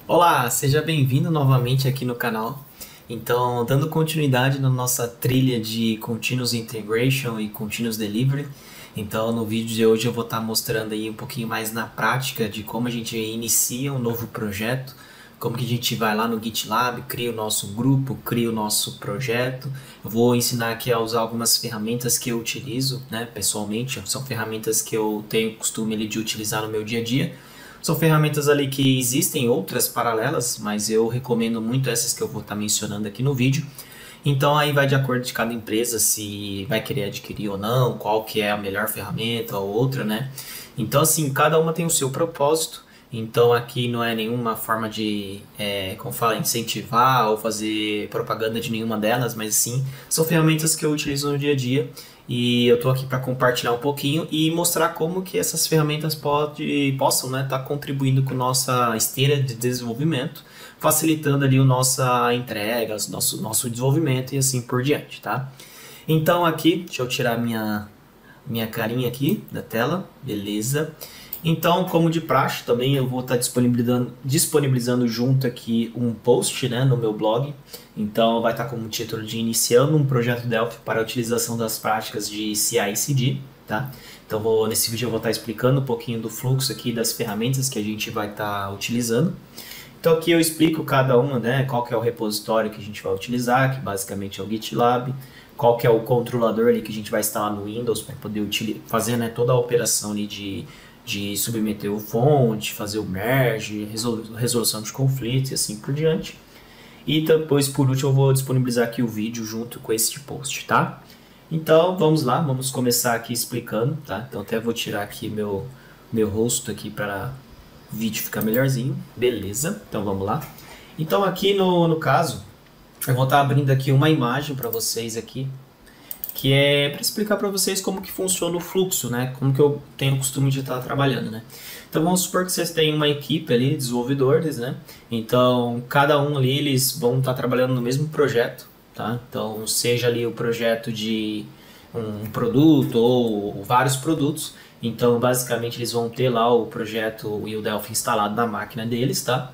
Olá, seja bem-vindo novamente aqui no canal. Então, dando continuidade na nossa trilha de Continuous Integration e Continuous Delivery. Então, no vídeo de hoje eu vou estar mostrando aí um pouquinho mais na prática de como a gente inicia um novo projeto, como que a gente vai lá no GitLab, cria o nosso grupo, cria o nosso projeto. Eu vou ensinar aqui a usar algumas ferramentas que eu utilizo, né, pessoalmente. São ferramentas que eu tenho costume ali, de utilizar no meu dia a dia. São ferramentas ali que existem outras paralelas, mas eu recomendo muito essas que eu vou estar mencionando aqui no vídeo. Então aí vai de acordo de cada empresa se vai querer adquirir ou não, qual que é a melhor ferramenta ou outra, né? Então assim, cada uma tem o seu propósito. Então aqui não é nenhuma forma de, como fala, incentivar ou fazer propaganda de nenhuma delas, mas sim, são ferramentas que eu utilizo no dia a dia e eu estou aqui para compartilhar um pouquinho e mostrar como que essas ferramentas possam, né, estar contribuindo com nossa esteira de desenvolvimento, facilitando ali a nossa entrega, nosso desenvolvimento e assim por diante, tá? Então aqui, deixa eu tirar minha carinha aqui da tela, beleza? Então, como de praxe, também eu vou estar disponibilizando junto aqui um post, né, no meu blog. Então, vai estar como título de Iniciando um Projeto Delphi para a Utilização das Práticas de CI/CD, tá? Então, nesse vídeo eu vou estar explicando um pouquinho do fluxo aqui, das ferramentas que a gente vai estar utilizando. Então, aqui eu explico cada uma, né, qual que é o repositório que a gente vai utilizar, que basicamente é o GitLab, qual que é o controlador ali que a gente vai instalar no Windows para poder fazer, né, toda a operação ali de submeter o fonte, fazer o merge, resolução de conflitos e assim por diante. E depois, por último, eu vou disponibilizar aqui o vídeo junto com esse post, tá? Então, vamos lá, vamos começar aqui explicando, tá? Então, até vou tirar aqui meu rosto aqui para o vídeo ficar melhorzinho. Beleza, então vamos lá. Então, aqui no caso, eu vou estar abrindo aqui uma imagem para vocês aqui, que é para explicar para vocês como que funciona o fluxo, né? Como que eu tenho o costume de estar trabalhando, né? Então vamos supor que vocês têm uma equipe ali de desenvolvedores, né? Então cada um ali eles vão estar trabalhando no mesmo projeto, tá? Então seja ali o projeto de um produto ou vários produtos. Então basicamente eles vão ter lá o projeto e o Delphi instalado na máquina deles, tá?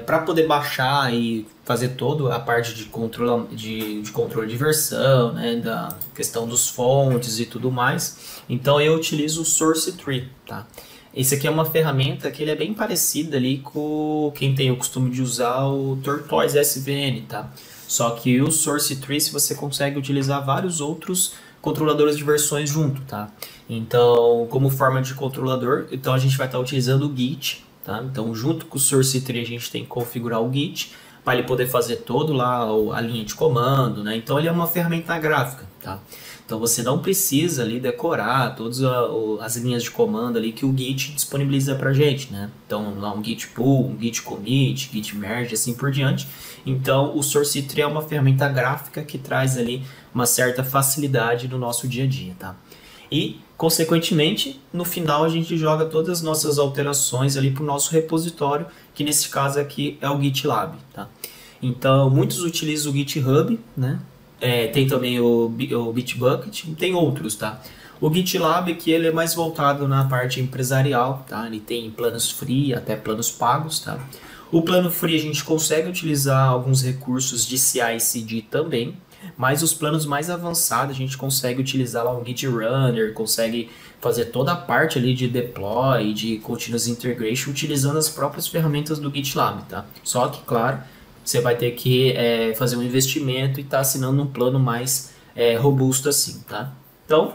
Para poder baixar e fazer toda a parte de controle de versão, né, da questão dos fontes e tudo mais. Então eu utilizo o Source Tree, tá? Esse aqui é uma ferramenta que ele é bem parecida ali com quem tem o costume de usar o Tortoise SVN, tá? Só que o Source Tree você consegue utilizar vários outros controladores de versões junto, tá? Então, como forma de controlador, então a gente vai estar utilizando o Git. Tá? Então, junto com o Source Tree, a gente tem que configurar o Git para ele poder fazer todo lá a linha de comando, né? Então, ele é uma ferramenta gráfica, tá? Então, você não precisa ali decorar todas as linhas de comando ali que o Git disponibiliza para gente, né? Então, lá um Git pull, um Git commit, Git merge, assim por diante. Então, o Source Tree é uma ferramenta gráfica que traz ali uma certa facilidade no nosso dia a dia, tá? E, consequentemente, no final a gente joga todas as nossas alterações ali para o nosso repositório, que nesse caso aqui é o GitLab, tá? Então, muitos utilizam o GitHub, né? Tem também o Bitbucket, tem outros, tá? O GitLab que ele é mais voltado na parte empresarial, tá? Ele tem planos free, até planos pagos, tá? O plano free a gente consegue utilizar alguns recursos de CI/CD também, mas os planos mais avançados a gente consegue utilizar lá um Git Runner, consegue fazer toda a parte ali de deploy, de continuous integration, utilizando as próprias ferramentas do GitLab, tá? Só que, claro, você vai ter que fazer um investimento e estar assinando um plano mais robusto assim, tá? Então,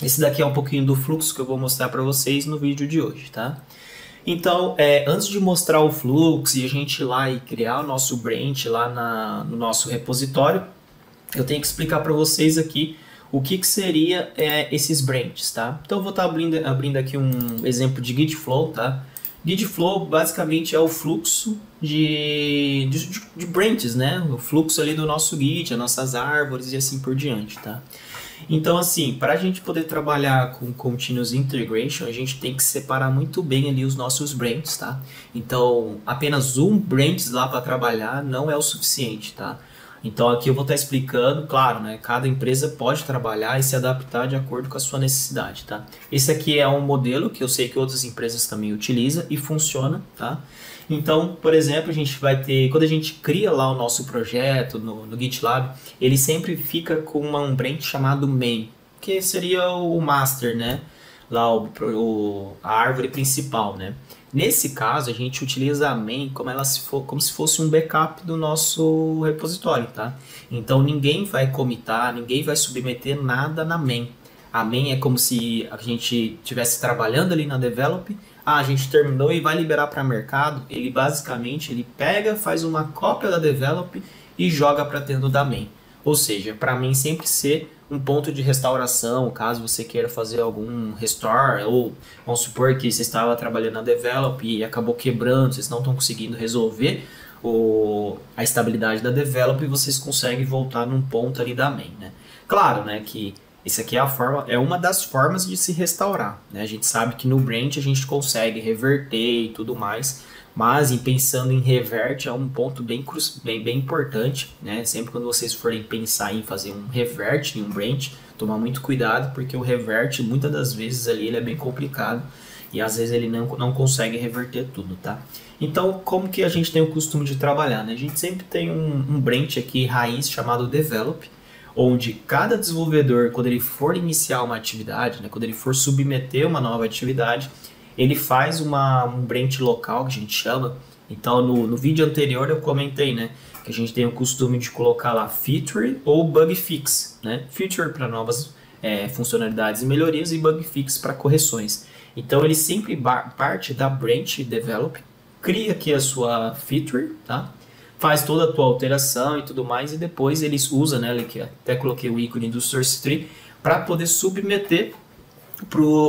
esse daqui é um pouquinho do fluxo que eu vou mostrar para vocês no vídeo de hoje, tá? Então, antes de mostrar o fluxo e a gente ir lá e criar o nosso branch lá no nosso repositório, eu tenho que explicar para vocês aqui o que seria esses branches, tá? Então eu vou estar abrindo aqui um exemplo de Git Flow, tá? Git Flow basicamente é o fluxo de branches, né? O fluxo ali do nosso Git, as nossas árvores e assim por diante, tá? Então assim, para a gente poder trabalhar com Continuous Integration, a gente tem que separar muito bem ali os nossos branches, tá? Então apenas um branch lá para trabalhar não é o suficiente, tá? Então aqui eu vou estar explicando, claro, né? Cada empresa pode trabalhar e se adaptar de acordo com a sua necessidade, tá? Esse aqui é um modelo que eu sei que outras empresas também utilizam e funciona, tá? Então, por exemplo, a gente vai ter, quando a gente cria lá o nosso projeto no GitLab, ele sempre fica com um branch chamado main, que seria o master, né? Lá a árvore principal, né? Nesse caso, a gente utiliza a main como se fosse um backup do nosso repositório, tá? Então, ninguém vai commitar, ninguém vai submeter nada na main. A main é como se a gente estivesse trabalhando ali na develop, a gente terminou e vai liberar para mercado. Ele basicamente pega, faz uma cópia da develop e joga para dentro da main. Ou seja, para mim sempre ser um ponto de restauração, caso você queira fazer algum restore, ou vamos supor que você estava trabalhando na develop e acabou quebrando, vocês não estão conseguindo resolver a estabilidade da develop e vocês conseguem voltar num ponto ali da main, né? Claro, né, que isso aqui é uma das formas de se restaurar, né? A gente sabe que no branch a gente consegue reverter e tudo mais, mas pensando em revert é um ponto bem importante, né? Sempre quando vocês forem pensar em fazer um revert em um branch, tomar muito cuidado, porque o revert muitas das vezes ali ele é bem complicado e às vezes ele não consegue reverter tudo, tá? Então, como que a gente tem o costume de trabalhar, né? A gente sempre tem um branch aqui raiz chamado develop, onde cada desenvolvedor, quando ele for iniciar uma atividade, né, quando ele for submeter uma nova atividade, ele faz um branch local, que a gente chama. Então, no vídeo anterior eu comentei, né, que a gente tem o costume de colocar lá feature ou bug fix, né? Feature para novas funcionalidades e melhorias e bug fix para correções. Então, ele sempre parte da branch develop, cria aqui a sua feature, tá? Faz toda a tua alteração e tudo mais, e depois eles usam, né, que até coloquei o ícone do source tree, para poder submeter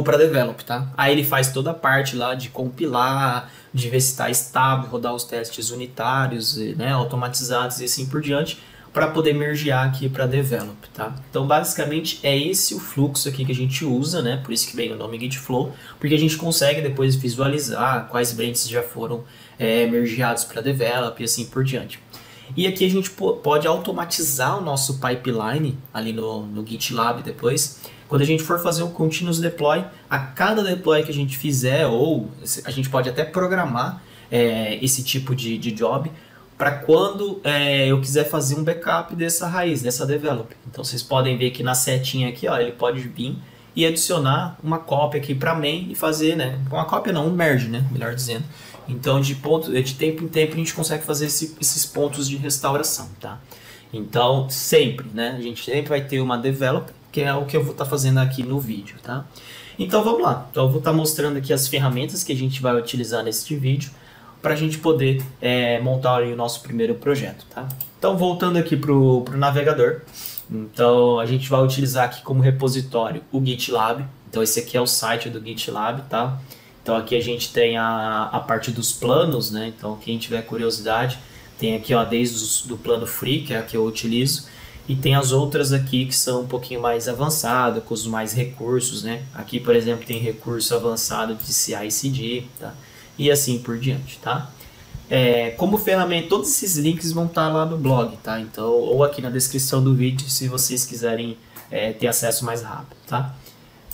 para develop, tá? Aí ele faz toda a parte lá de compilar, de ver se está estável, rodar os testes unitários, né, automatizados e assim por diante, para poder mergear aqui para develop, tá? Então basicamente é esse o fluxo aqui que a gente usa, né? Por isso que vem o nome Gitflow, porque a gente consegue depois visualizar quais branches já foram mergeados para develop e assim por diante. E aqui a gente pode automatizar o nosso pipeline ali no GitLab depois. Quando a gente for fazer o continuous deploy, a cada deploy que a gente fizer, ou a gente pode até programar esse tipo de job para quando eu quiser fazer um backup dessa raiz, dessa develop. Então vocês podem ver que na setinha aqui, ó, ele pode vir e adicionar uma cópia aqui para main e fazer, né? Uma cópia não, um merge, né? Melhor dizendo. Então de tempo em tempo a gente consegue fazer esses pontos de restauração, tá? Então sempre, né? A gente sempre vai ter uma develop, que é o que eu vou estar fazendo aqui no vídeo, tá? Então vamos lá. Então eu vou estar mostrando aqui as ferramentas que a gente vai utilizar neste vídeo para a gente poder montar aí o nosso primeiro projeto, tá? Então voltando aqui para o navegador, então a gente vai utilizar aqui como repositório o GitLab. Então esse aqui é o site do GitLab, tá? Então aqui a gente tem a parte dos planos, né? Então quem tiver curiosidade, tem aqui ó, desde do plano free, que é a que eu utilizo, e tem as outras aqui que são um pouquinho mais avançadas, com os mais recursos, né? Aqui, por exemplo, tem recurso avançado de CI/CD, tá? E assim por diante, tá? Como ferramenta, todos esses links vão estar lá no blog, tá? Então, ou aqui na descrição do vídeo, se vocês quiserem ter acesso mais rápido, tá?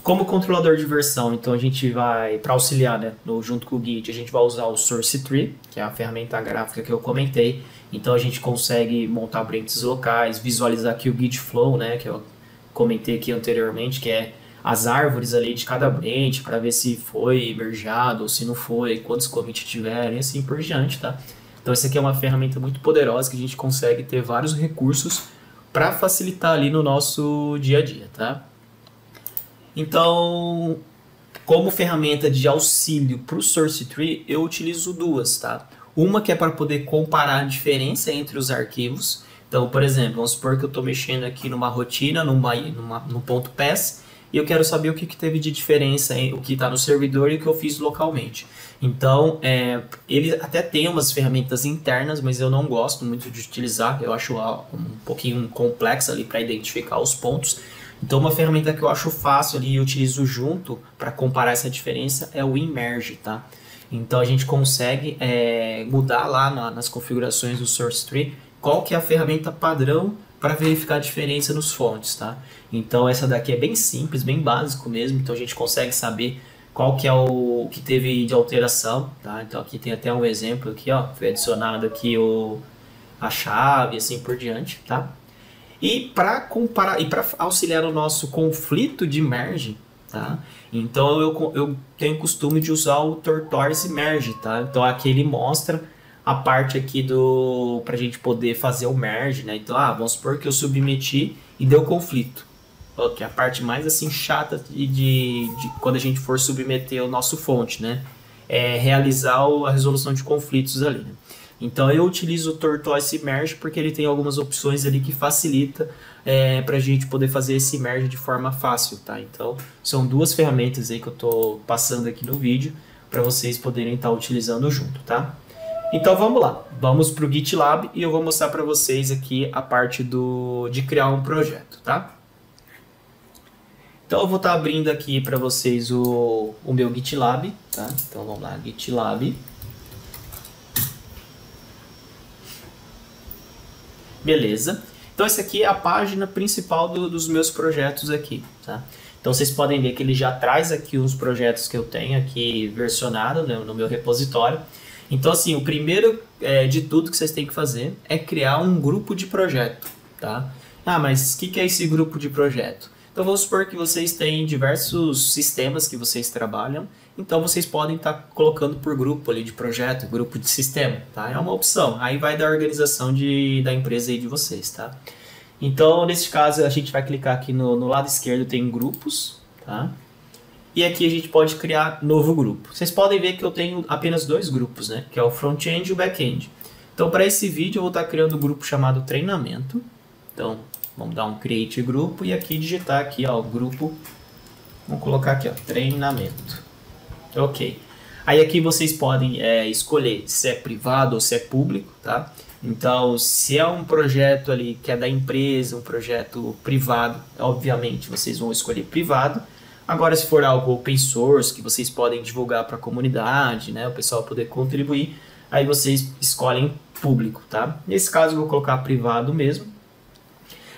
Como controlador de versão, então a gente vai, para auxiliar, né, junto com o Git, a gente vai usar o Source Tree, que é a ferramenta gráfica que eu comentei. Então a gente consegue montar branches locais, visualizar aqui o Git Flow, né, que eu comentei aqui anteriormente, que é as árvores ali de cada branch, para ver se foi mergeado ou se não foi, quantos commits tiverem, e assim por diante, tá? Então essa aqui é uma ferramenta muito poderosa que a gente consegue ter vários recursos para facilitar ali no nosso dia a dia, tá? Então, como ferramenta de auxílio para o Source Tree, eu utilizo duas, tá? Uma que é para poder comparar a diferença entre os arquivos. Então, por exemplo, vamos supor que eu estou mexendo aqui numa rotina, num ponto pass, e eu quero saber o que teve de diferença, o que está no servidor e o que eu fiz localmente. Então, ele até tem umas ferramentas internas, mas eu não gosto muito de utilizar. Eu acho um pouquinho complexa ali para identificar os pontos. Então uma ferramenta que eu acho fácil ali e utilizo junto para comparar essa diferença é o Immerge, tá? Então a gente consegue mudar lá nas configurações do Source Tree qual que é a ferramenta padrão para verificar a diferença nos fontes, tá? Então essa daqui é bem simples, bem básico mesmo, então a gente consegue saber qual que é o que teve de alteração, tá? Então aqui tem até um exemplo aqui, ó, foi adicionado aqui a chave, assim por diante, tá? E para comparar e para auxiliar no nosso conflito de merge, tá? Então eu tenho costume de usar o Tortoise Merge, tá? Então aqui ele mostra a parte aqui para a gente poder fazer o merge, né? Então, vamos supor que eu submeti e deu conflito. Que é a parte mais assim chata de quando a gente for submeter o nosso fonte, né? É realizar a resolução de conflitos ali, né? Então eu utilizo o Tortoise Merge porque ele tem algumas opções ali que facilita para a gente poder fazer esse merge de forma fácil, tá? Então são duas ferramentas aí que eu estou passando aqui no vídeo para vocês poderem estar utilizando junto, tá? Então vamos lá, vamos para o GitLab e eu vou mostrar para vocês aqui a parte de criar um projeto, tá? Então eu vou estar abrindo aqui para vocês o meu GitLab, tá? Então vamos lá, GitLab. Beleza. Então essa aqui é a página principal dos meus projetos aqui, tá? Então vocês podem ver que ele já traz aqui os projetos que eu tenho aqui versionado, né, no meu repositório. Então assim, o primeiro de tudo que vocês têm que fazer é criar um grupo de projeto, tá? Mas o que é esse grupo de projeto? Então vamos supor que vocês têm diversos sistemas que vocês trabalham, então vocês podem estar colocando por grupo ali de projeto, grupo de sistema, tá? É uma opção, aí vai da organização da empresa aí de vocês, tá? Então nesse caso a gente vai clicar aqui no lado esquerdo, tem grupos, tá? E aqui a gente pode criar novo grupo. Vocês podem ver que eu tenho apenas dois grupos, né? Que é o front-end e o back-end. Então para esse vídeo eu vou estar criando um grupo chamado treinamento. Então vamos dar um create grupo e aqui digitar aqui, ó, o grupo. Vamos colocar aqui, ó, treinamento. Ok. Aí aqui vocês podem escolher se é privado ou se é público, tá? Então, se é um projeto ali que é da empresa, um projeto privado, obviamente vocês vão escolher privado. Agora, se for algo open source, que vocês podem divulgar para a comunidade, né, o pessoal poder contribuir, aí vocês escolhem público, tá? Nesse caso, eu vou colocar privado mesmo.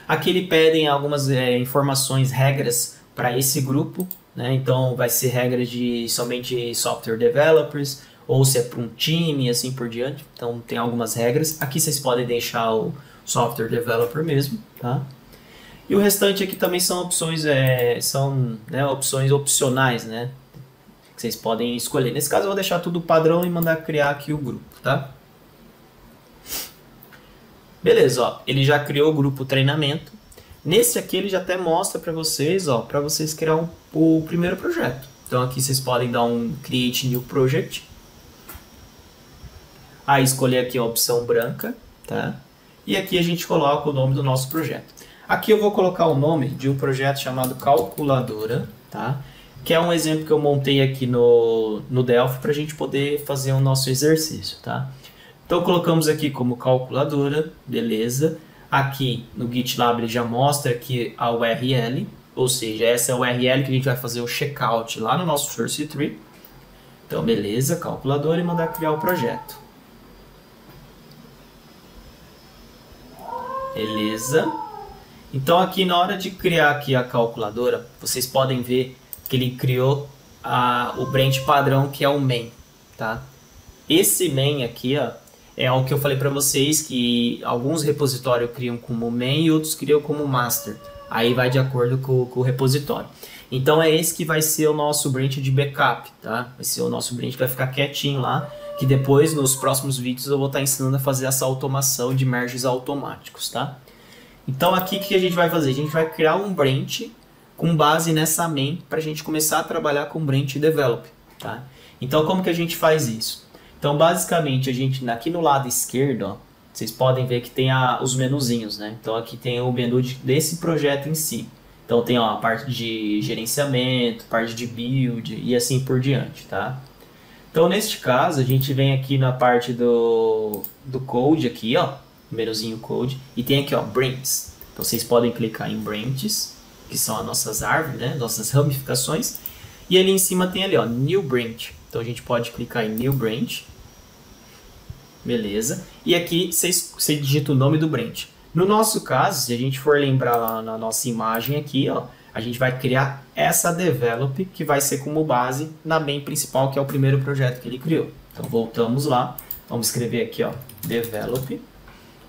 Aqui ele pedem algumas informações, regras para esse grupo, né? Então vai ser regra de somente software developers, ou se é para um time e assim por diante. Então tem algumas regras. Aqui vocês podem deixar o software developer mesmo, tá? E o restante aqui também são opções, opções opcionais, né? Que vocês podem escolher. Nesse caso eu vou deixar tudo padrão e mandar criar aqui o grupo, tá? Beleza, ó, ele já criou o grupo treinamento. Nesse aqui ele já até mostra para vocês, ó, para vocês criar o primeiro projeto. Então aqui vocês podem dar um Create New Project. Aí escolher aqui a opção branca, tá? E aqui a gente coloca o nome do nosso projeto. Aqui eu vou colocar o nome de um projeto chamado Calculadora, tá? Que é um exemplo que eu montei aqui no Delphi para a gente poder fazer o nosso exercício, tá? Então colocamos aqui como calculadora, beleza. Aqui no GitLab ele já mostra aqui a URL, ou seja, essa é a URL que a gente vai fazer o checkout lá no nosso source tree. Então beleza, calculadora e mandar criar o projeto. Beleza. Então aqui na hora de criar aqui a calculadora, vocês podem ver que ele criou o branch padrão que é o main, tá? Esse main aqui, ó, é o que eu falei para vocês, que alguns repositórios criam como main e outros criam como master. Aí vai de acordo com o repositório. Então é esse que vai ser o nosso branch de backup, tá? Vai ser o nosso branch que vai ficar quietinho lá, que depois nos próximos vídeos eu vou estar ensinando a fazer essa automação de merges automáticos, tá? Então aqui o que a gente vai fazer? A gente vai criar um branch com base nessa main para a gente começar a trabalhar com branch develop, tá? Então como que a gente faz isso? Então, basicamente, a gente aqui no lado esquerdo, ó, vocês podem ver que tem os menuzinhos, né? Então, aqui tem o menu desse projeto em si. Então, tem ó, a parte de gerenciamento, parte de build e assim por diante, tá? Então, neste caso, a gente vem aqui na parte do code aqui, ó, menuzinho code, e tem aqui, ó, branches. Então, vocês podem clicar em branches, que são as nossas árvores, né? Nossas ramificações. E ali em cima tem ali, ó, new branch. Então, a gente pode clicar em new branch. Beleza. E aqui você digita o nome do branch. No nosso caso, se a gente for lembrar lá na nossa imagem aqui, ó, a gente vai criar essa develop que vai ser como base na main principal, que é o primeiro projeto que ele criou. Então voltamos lá, vamos escrever aqui, ó, develop.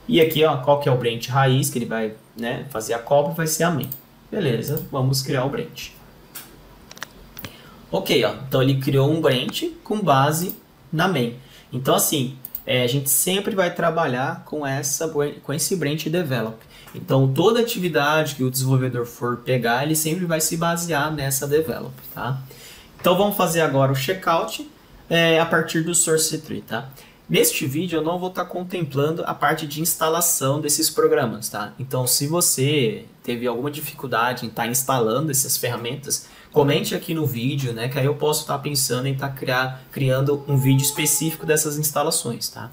E aqui, ó, qual que é o branch raiz que ele vai, né, fazer a cópia, vai ser a main. Beleza, vamos criar o branch. Ok, ó, então ele criou um branch com base na main. Então assim, a gente sempre vai trabalhar com esse branch develop. Então toda atividade que o desenvolvedor for pegar, ele sempre vai se basear nessa develop, tá? Então vamos fazer agora o checkout a partir do source tree, tá? Neste vídeo eu não vou estar contemplando a parte de instalação desses programas, tá? Então se você teve alguma dificuldade em estar instalando essas ferramentas, comente aqui no vídeo, né? Que aí eu posso estar pensando em estar criando um vídeo específico dessas instalações, tá?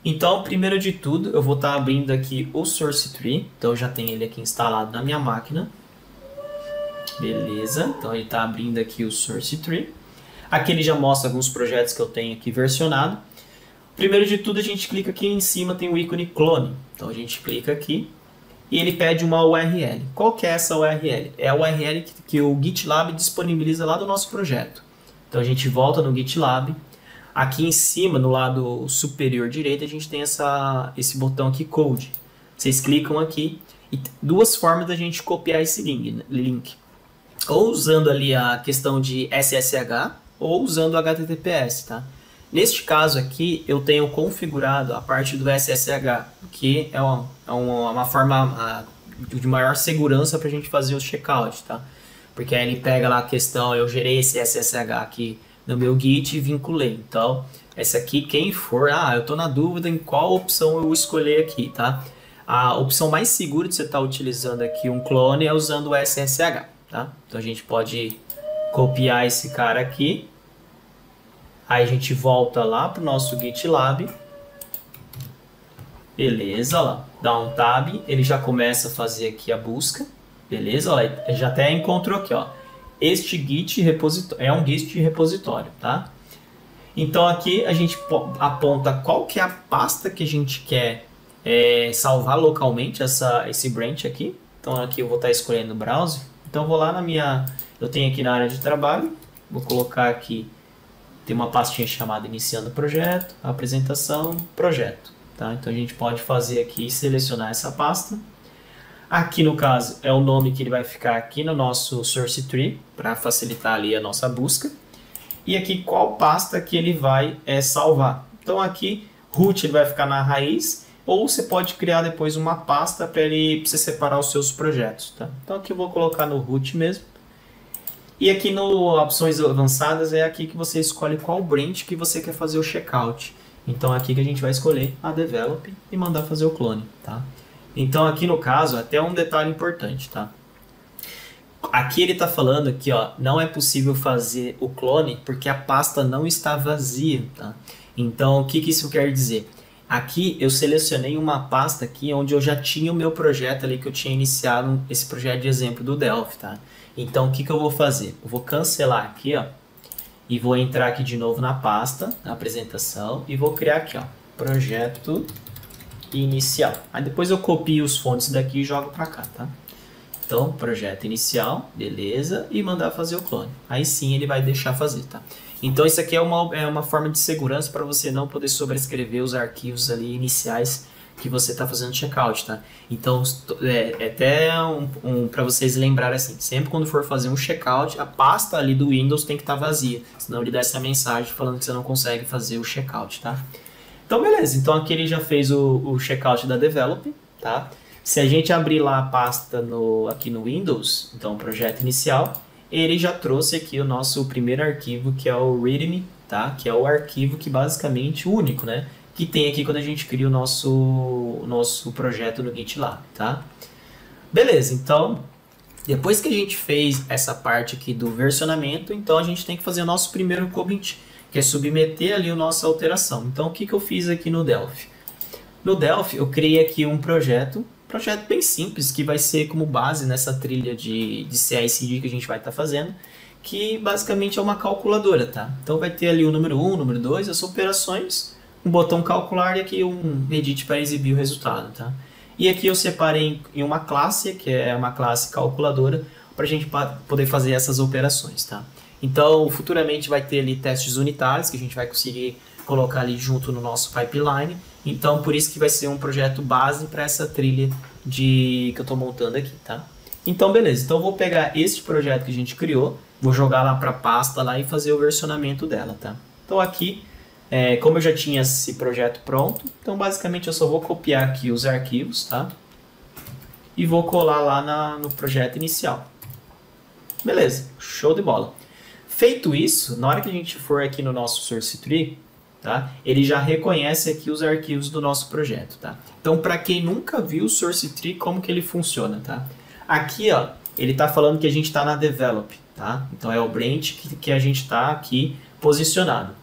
Então, primeiro de tudo, eu vou estar abrindo aqui o source tree. Então eu já tenho ele aqui instalado na minha máquina. Beleza, então ele está abrindo aqui o source tree. Aqui ele já mostra alguns projetos que eu tenho aqui versionado. Primeiro de tudo, a gente clica aqui em cima, tem o ícone clone. Então a gente clica aqui e ele pede uma URL. Qual que é essa URL? É a URL que o GitLab disponibiliza lá do nosso projeto. Então a gente volta no GitLab. Aqui em cima, no lado superior direito, a gente tem esse botão aqui, Code. Vocês clicam aqui e duas formas da gente copiar esse link. Ou usando ali a questão de SSH ou usando o HTTPS, tá? Neste caso aqui, eu tenho configurado a parte do SSH, que é uma forma de maior segurança para a gente fazer o checkout, tá? Porque aí ele pega lá a questão, eu gerei esse SSH aqui no meu Git e vinculei. Então, essa aqui, quem for, eu estou na dúvida em qual opção eu escolher aqui, tá? A opção mais segura de você estar utilizando aqui um clone é usando o SSH, tá? Então, a gente pode copiar esse cara aqui. Aí a gente volta lá para o nosso GitLab. Beleza, lá. Dá um tab, ele já começa a fazer aqui a busca. Beleza, ó, já até encontrou aqui, ó. Este Git repositório é um Git repositório, tá? Então aqui a gente aponta qual que é a pasta que a gente quer salvar localmente esse branch aqui. Então aqui eu vou estar escolhendo browser. Então eu vou lá eu tenho aqui na área de trabalho, vou colocar aqui, tem uma pastinha chamada iniciando projeto, apresentação, projeto, tá? Então a gente pode fazer aqui, selecionar essa pasta. Aqui no caso é o nome que ele vai ficar aqui no nosso source tree, para facilitar ali a nossa busca. E aqui qual pasta que ele vai salvar. Então aqui root ele vai ficar na raiz, ou você pode criar depois uma pasta para você separar os seus projetos, tá? Então aqui eu vou colocar no root mesmo. E aqui no opções avançadas é aqui que você escolhe qual branch que você quer fazer o checkout. Então é aqui que a gente vai escolher a develop e mandar fazer o clone, tá? Então aqui no caso, até um detalhe importante, tá? Aqui ele está falando aqui, ó, não é possível fazer o clone porque a pasta não está vazia, tá? Então o que isso quer dizer? Aqui eu selecionei uma pasta aqui onde eu já tinha o meu projeto ali que eu tinha iniciado esse projeto de exemplo do Delphi, tá? Então o que eu vou fazer? Eu vou cancelar aqui, ó, e vou entrar aqui de novo na pasta, na apresentação, e vou criar aqui, ó, projeto inicial. Aí depois eu copio os fontes daqui e jogo para cá, tá? Então, projeto inicial, beleza, e mandar fazer o clone. Aí sim ele vai deixar fazer, tá? Então isso aqui é uma forma de segurança para você não poder sobrescrever os arquivos ali iniciais que você está fazendo checkout, tá? Então, até para vocês lembrarem assim, sempre quando for fazer um checkout, a pasta ali do Windows tem que estar vazia, senão ele dá essa mensagem falando que você não consegue fazer o checkout, tá? Então, beleza. Então, aqui ele já fez o checkout da develop, tá? Se a gente abrir lá a pasta aqui no Windows, então, projeto inicial, ele já trouxe aqui o nosso primeiro arquivo, que é o readme, tá? Que é o arquivo que basicamente único, né? Que tem aqui quando a gente cria o nosso projeto no GitLab, tá? Beleza, então, depois que a gente fez essa parte aqui do versionamento, então a gente tem que fazer o nosso primeiro commit, que é submeter ali a nossa alteração. Então, o que eu fiz aqui no Delphi? No Delphi, eu criei aqui um projeto bem simples, que vai ser como base nessa trilha de CI/CD que a gente vai estar fazendo, que basicamente é uma calculadora, tá? Então, vai ter ali o número 1, o número 2, as operações, um botão calcular e aqui um edit para exibir o resultado, tá? E aqui eu separei em uma classe, que é uma classe calculadora, para a gente poder fazer essas operações, tá? Então, futuramente vai ter ali testes unitários, que a gente vai conseguir colocar ali junto no nosso pipeline. Então, por isso que vai ser um projeto base para essa trilha que eu estou montando aqui, tá? Então, beleza. Então, eu vou pegar este projeto que a gente criou, vou jogar lá para a pasta lá e fazer o versionamento dela, tá? Então, aqui, como eu já tinha esse projeto pronto, então, basicamente, eu só vou copiar aqui os arquivos, tá? E vou colar lá no projeto inicial. Beleza, show de bola. Feito isso, na hora que a gente for aqui no nosso source tree, tá? Ele já reconhece aqui os arquivos do nosso projeto, tá? Então, para quem nunca viu o source tree, como que ele funciona, tá? Aqui, ó, ele está falando que a gente está na develop, tá? Então, é o branch que a gente está aqui posicionado.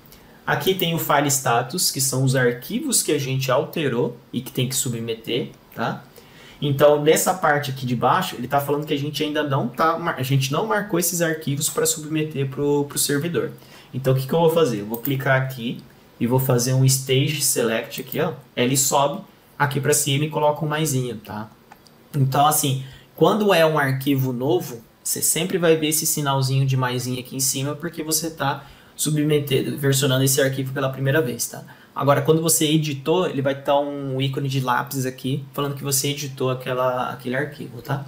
Aqui tem o file status, que são os arquivos que a gente alterou e que tem que submeter, tá? Então, nessa parte aqui de baixo, ele está falando que a gente ainda a gente não marcou esses arquivos para submeter para o servidor. Então, o que eu vou fazer? Eu vou clicar aqui e vou fazer um stage select aqui, ó. Ele sobe aqui para cima e coloca um maisinho, tá? Então, assim, quando é um arquivo novo, você sempre vai ver esse sinalzinho de maisinho aqui em cima, porque você está versionando esse arquivo pela primeira vez, tá? Agora, quando você editou, ele vai estar um ícone de lápis aqui, falando que você editou aquele arquivo, tá?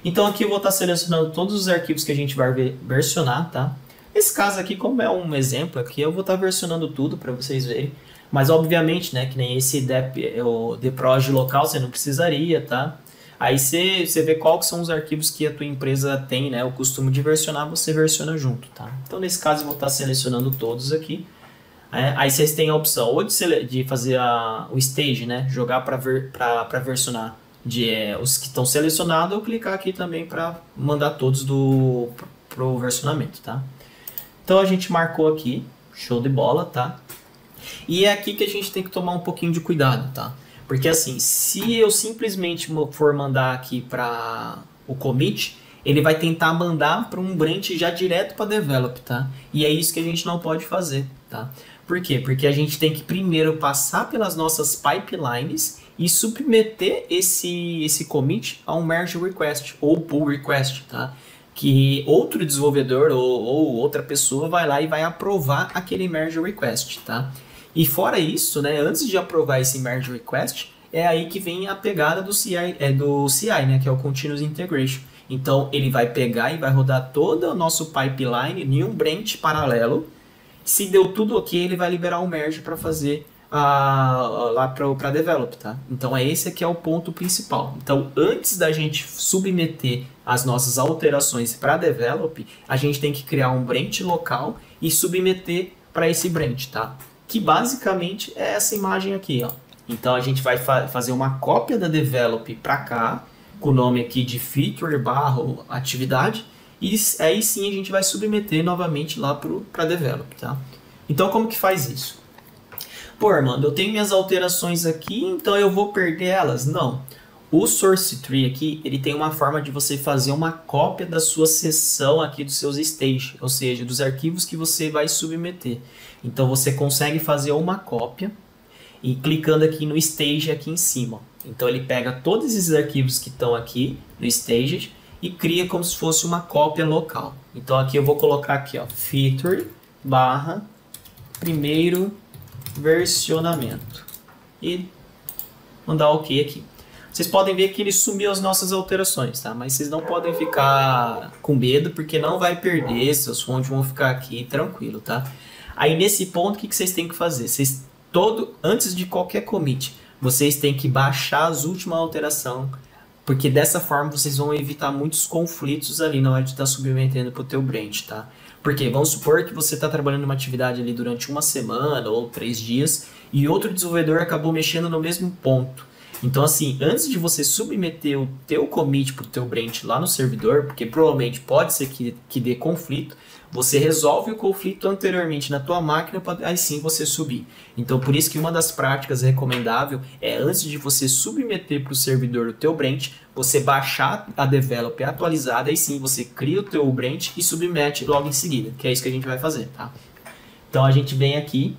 Então, aqui eu vou estar selecionando todos os arquivos que a gente vai versionar, tá? Nesse caso aqui, como é um exemplo aqui, eu vou estar versionando tudo para vocês verem. Mas, obviamente, né, que nem esse o dproj local, você não precisaria, tá? Aí você vê quais são os arquivos que a tua empresa tem, né, o costume de versionar, você versiona junto, tá? Então, nesse caso, eu vou estar selecionando todos aqui. Aí vocês têm a opção ou de fazer o stage, né? Jogar para versionar os que estão selecionados, ou clicar aqui também para mandar todos pro versionamento, tá? Então a gente marcou aqui, show de bola, tá? E é aqui que a gente tem que tomar um pouquinho de cuidado, tá? Porque assim, se eu simplesmente for mandar aqui para o commit, ele vai tentar mandar para um branch já direto para develop, tá? E é isso que a gente não pode fazer, tá? Por quê? Porque a gente tem que primeiro passar pelas nossas pipelines e submeter esse commit a um merge request ou pull request, tá? Que outro desenvolvedor ou outra pessoa vai lá e vai aprovar aquele merge request, tá? E fora isso, né, antes de aprovar esse merge request, é aí que vem a pegada do CI, né, que é o Continuous Integration. Então, ele vai pegar e vai rodar todo o nosso pipeline em um branch paralelo. Se deu tudo ok, ele vai liberar o merge para fazer lá para develop, tá? Então, esse aqui é o ponto principal. Então, antes da gente submeter as nossas alterações para develop, a gente tem que criar um branch local e submeter para esse branch, tá? Que basicamente é essa imagem aqui, ó. Então, a gente vai fazer uma cópia da develop para cá, com o nome aqui de feature/atividade, e aí sim a gente vai submeter novamente lá para develop, tá? Então, como que faz isso? Pô, Armando, eu tenho minhas alterações aqui, então eu vou perder elas? Não. O source tree aqui, ele tem uma forma de você fazer uma cópia da sua seção aqui dos seus stage, ou seja, dos arquivos que você vai submeter. Então, você consegue fazer uma cópia e clicando aqui no stage aqui em cima. Então, ele pega todos esses arquivos que estão aqui no stage e cria como se fosse uma cópia local. Então, aqui eu vou colocar aqui, ó, feature/primeiro versionamento e mandar OK aqui. Vocês podem ver que ele sumiu as nossas alterações, tá? Mas vocês não podem ficar com medo, porque não vai perder, seus fontes vão ficar aqui tranquilo, tá? Aí nesse ponto, o que vocês têm que fazer? Antes de qualquer commit, vocês têm que baixar as últimas alterações, porque dessa forma vocês vão evitar muitos conflitos ali na hora de estar submetendo para o teu branch, tá? Porque vamos supor que você está trabalhando uma atividade ali durante uma semana ou 3 dias e outro desenvolvedor acabou mexendo no mesmo ponto. Então, assim, antes de você submeter o teu commit para o teu branch lá no servidor, porque provavelmente pode ser que dê conflito, você resolve o conflito anteriormente na tua máquina para aí sim você subir. Então, por isso que uma das práticas recomendável é, antes de você submeter para o servidor o teu branch, você baixar a develop atualizada, aí sim você cria o teu branch e submete logo em seguida, que é isso que a gente vai fazer, tá? Então, a gente vem aqui,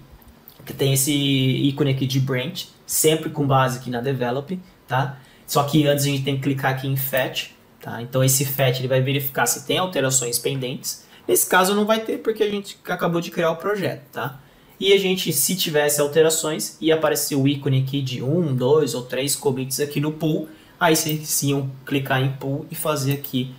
tem esse ícone aqui de branch, sempre com base aqui na develop, tá? Só que antes a gente tem que clicar aqui em fetch, tá? Então esse fetch ele vai verificar se tem alterações pendentes. Nesse caso não vai ter porque a gente acabou de criar o projeto, tá? E a gente, se tivesse alterações, ia aparecer o ícone aqui de 1, 2 ou 3 commits aqui no pool. Aí vocês iam clicar em pool e fazer aqui,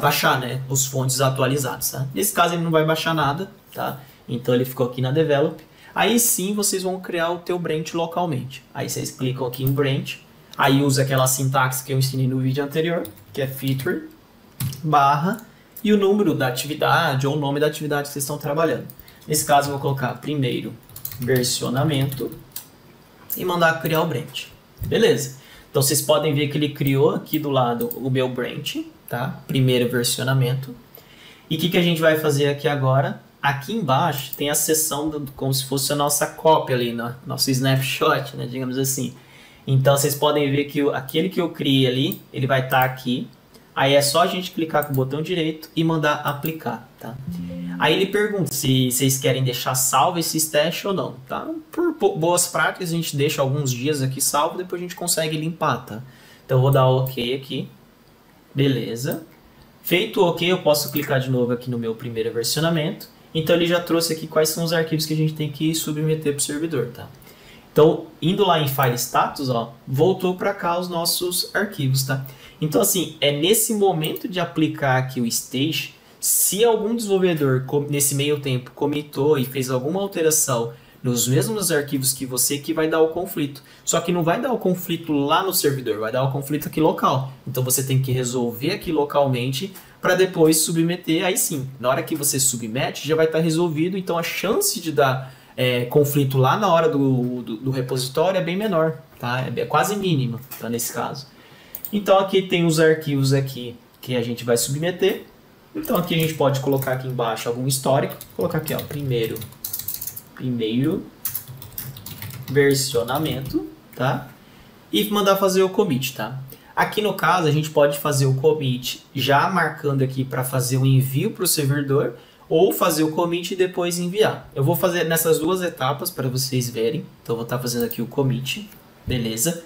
baixar, né, os fontes atualizados, tá? Nesse caso ele não vai baixar nada, tá? Então ele ficou aqui na develop. Aí sim vocês vão criar o teu branch localmente. Aí vocês clicam aqui em branch. Aí usa aquela sintaxe que eu ensinei no vídeo anterior, que é feature, barra, e o número da atividade ou o nome da atividade que vocês estão trabalhando. Nesse caso eu vou colocar primeiro versionamento e mandar criar o branch. Beleza. Então vocês podem ver que ele criou aqui do lado o meu branch, tá? Primeiro versionamento. E o que a gente vai fazer aqui agora? Aqui embaixo tem a seção como se fosse a nossa cópia ali, nosso snapshot, né, digamos assim. Então vocês podem ver que aquele que eu criei ali, ele vai estar aqui. Aí é só a gente clicar com o botão direito e mandar aplicar, tá? Aí ele pergunta se vocês querem deixar salvo esse stash ou não, tá? Por boas práticas a gente deixa alguns dias aqui salvo, depois a gente consegue limpar, tá? Então eu vou dar OK aqui. Beleza. Feito o OK, eu posso clicar de novo aqui no meu primeiro versionamento. Então ele já trouxe aqui quais são os arquivos que a gente tem que submeter para o servidor, tá? Então, indo lá em File Status, ó, voltou para cá os nossos arquivos, tá? Então, assim, é nesse momento de aplicar aqui o stage, se algum desenvolvedor, nesse meio tempo, comitou e fez alguma alteração nos mesmos arquivos que você, que vai dar o conflito. Só que não vai dar o conflito lá no servidor, vai dar o conflito aqui local. Então, você tem que resolver aqui localmente para depois submeter. Aí sim, na hora que você submete, já vai estar resolvido. Então, a chance de dar conflito lá na hora do repositório é bem menor, tá? É quase mínima, tá? Nesse caso. Então aqui tem os arquivos aqui que a gente vai submeter. Então aqui a gente pode colocar aqui embaixo algum histórico. Vou colocar aqui, ó, primeiro versionamento, tá? E mandar fazer o commit, tá? Aqui no caso a gente pode fazer o commit já marcando aqui para fazer o envio para o servidor, ou fazer o commit e depois enviar. Eu vou fazer nessas duas etapas para vocês verem. Então eu vou estar fazendo aqui o commit, beleza?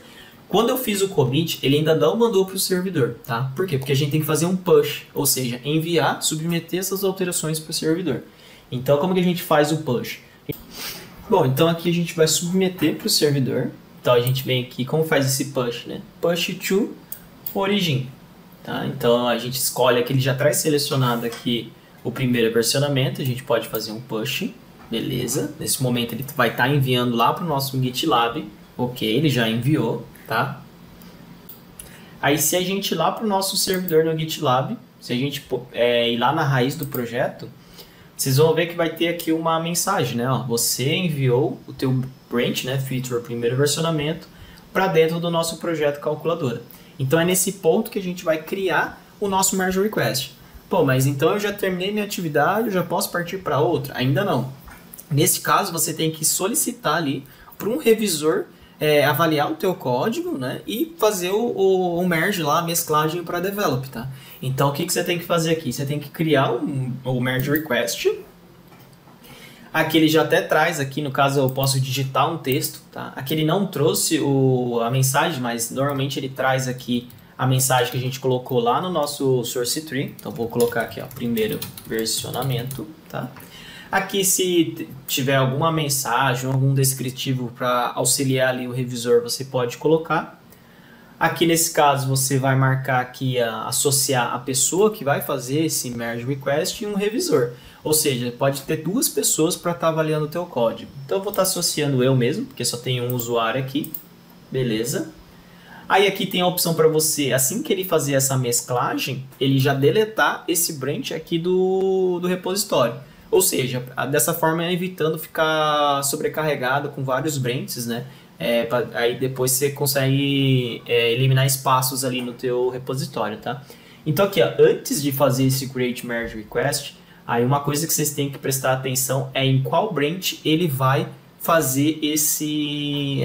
Quando eu fiz o commit, ele ainda não mandou para o servidor, tá? Por quê? Porque a gente tem que fazer um push, ou seja, enviar, submeter essas alterações para o servidor. Então como que a gente faz o push? Bom, então aqui a gente vai submeter para o servidor. Então a gente vem aqui, como faz esse push, né? Push to origin, tá? Então a gente escolhe aqui, ele já traz selecionado aqui o primeiro versionamento, a gente pode fazer um push, beleza? Nesse momento ele vai estar enviando lá para o nosso GitLab, ok, ele já enviou, tá? Aí se a gente ir lá para o nosso servidor no GitLab, se a gente ir lá na raiz do projeto, vocês vão ver que vai ter aqui uma mensagem, né? Ó, você enviou o teu branch, né, feature primeiro versionamento, para dentro do nosso projeto calculadora. Então é nesse ponto que a gente vai criar o nosso merge request. Pô, mas então eu já terminei minha atividade, eu já posso partir para outra? Ainda não. Nesse caso, você tem que solicitar ali para um revisor avaliar o teu código, né, e fazer o merge lá, a mesclagem para develop, tá? Então, o que você tem que fazer aqui? Você tem que criar o merge request. Aqui ele já até traz, aqui no caso eu posso digitar um texto, tá? Aqui ele não trouxe a mensagem, mas normalmente ele traz aqui a mensagem que a gente colocou lá no nosso source tree. Então vou colocar aqui, ó, primeiro versionamento, tá? Aqui se tiver alguma mensagem, algum descritivo para auxiliar ali o revisor, você pode colocar. Aqui nesse caso você vai marcar aqui, associar a pessoa que vai fazer esse merge request e um revisor. Ou seja, pode ter duas pessoas para estar avaliando o teu código. Então eu vou estar associando eu mesmo, porque só tem um usuário aqui. Beleza? Aí aqui tem a opção para você, assim que ele fazer essa mesclagem, ele já deletar esse branch aqui do repositório. Ou seja, dessa forma evitando ficar sobrecarregado com vários branches, né? Aí depois você consegue eliminar espaços ali no teu repositório, tá? Então aqui, ó, antes de fazer esse create merge request, aí uma coisa que vocês têm que prestar atenção é em qual branch ele vai fazer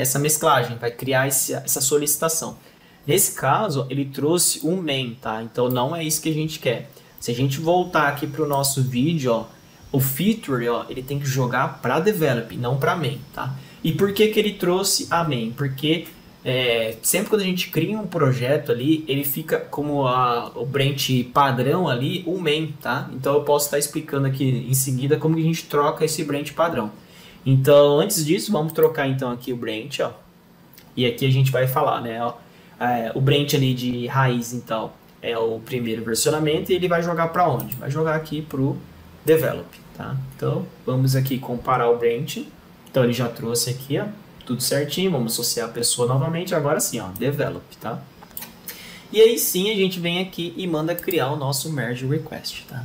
essa mesclagem, vai criar essa solicitação. Nesse caso, ele trouxe um main, tá? Então não é isso que a gente quer. Se a gente voltar aqui para o nosso vídeo, ó, o feature, ó, ele tem que jogar para develop, não para main, tá? E por que que ele trouxe a main? Porque sempre quando a gente cria um projeto ali, ele fica como o branch padrão ali, o main, tá? Então eu posso estar explicando aqui em seguida como que a gente troca esse branch padrão. Então, antes disso, vamos trocar então aqui o branch, ó. E aqui a gente vai falar, né, ó, o branch ali de raiz, então, é o primeiro versionamento e ele vai jogar para onde? Vai jogar aqui pro develop, tá? Então, vamos aqui comparar o branch. Então, ele já trouxe aqui, ó, tudo certinho. Vamos associar a pessoa novamente. Agora sim, ó, develop, tá? E aí sim, a gente vem aqui e manda criar o nosso merge request, tá?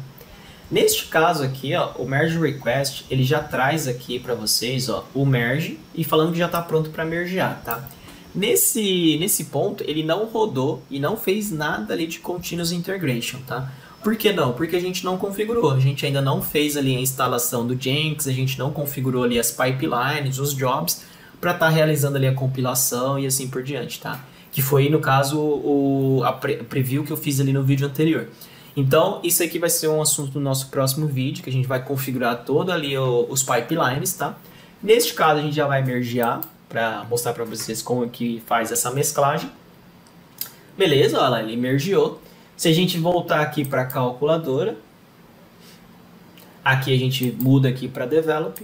Neste caso aqui, ó, o merge request, ele já traz aqui para vocês, ó, o merge e falando que já está pronto para mergear, tá? Nesse ponto, ele não rodou e não fez nada ali de continuous integration, tá? Por que não? Porque a gente não configurou, a gente ainda não fez ali a instalação do Jenkins, a gente não configurou ali as pipelines, os jobs, para estar realizando ali a compilação e assim por diante, tá? Que foi, no caso, a preview que eu fiz ali no vídeo anterior. Então, isso aqui vai ser um assunto do nosso próximo vídeo, que a gente vai configurar todo ali os pipelines, tá? Neste caso, a gente já vai mergear, para mostrar para vocês como que faz essa mesclagem. Beleza, olha lá, ele mergeou. Se a gente voltar aqui para a calculadora, aqui a gente muda aqui para develop.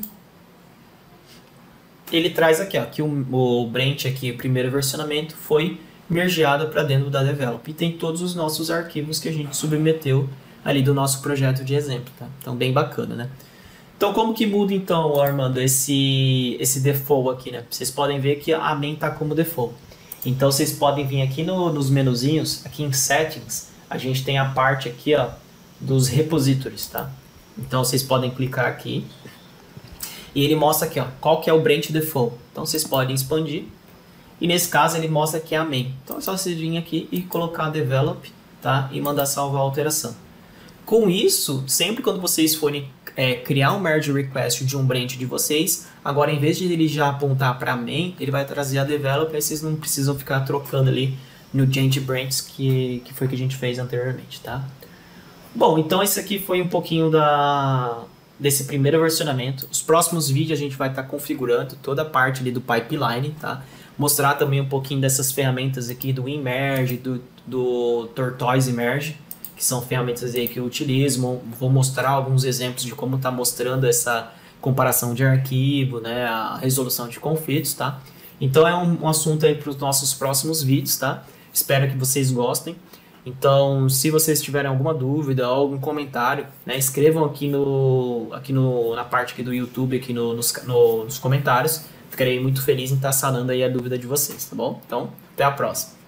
Ele traz aqui, ó, que o branch aqui, o primeiro versionamento, foi mergeado para dentro da develop. E tem todos os nossos arquivos que a gente submeteu ali do nosso projeto de exemplo, tá? Então, bem bacana, né? Então, como que muda, então, Armando, esse default aqui, né? Vocês podem ver que a main está como default. Então, vocês podem vir aqui nos menuzinhos, aqui em Settings, a gente tem a parte aqui, ó, dos repositories, tá? Então, vocês podem clicar aqui e ele mostra aqui, ó, qual que é o branch default. Então, vocês podem expandir e, nesse caso, ele mostra que é a main. Então, é só vocês virem aqui e colocar develop, tá? E mandar salvar a alteração. Com isso, sempre quando vocês forem criar um merge request de um branch de vocês, agora em vez de ele já apontar para main, ele vai trazer a develop, aí vocês não precisam ficar trocando ali no change branches que foi que a gente fez anteriormente, tá? Bom, então esse aqui foi um pouquinho desse primeiro versionamento. Os próximos vídeos a gente vai estar configurando toda a parte ali do pipeline, tá? Mostrar também um pouquinho dessas ferramentas aqui do WinMerge, do Tortoise Merge, que são ferramentas aí que eu utilizo. Vou mostrar alguns exemplos de como está mostrando essa comparação de arquivo, né, a resolução de conflitos, tá? Então é um assunto aí para os nossos próximos vídeos, tá? Espero que vocês gostem. Então, se vocês tiverem alguma dúvida ou algum comentário, né, escrevam aqui na parte aqui do YouTube, aqui nos comentários. Ficarei muito feliz em estar sanando aí a dúvida de vocês, tá bom? Então, até a próxima.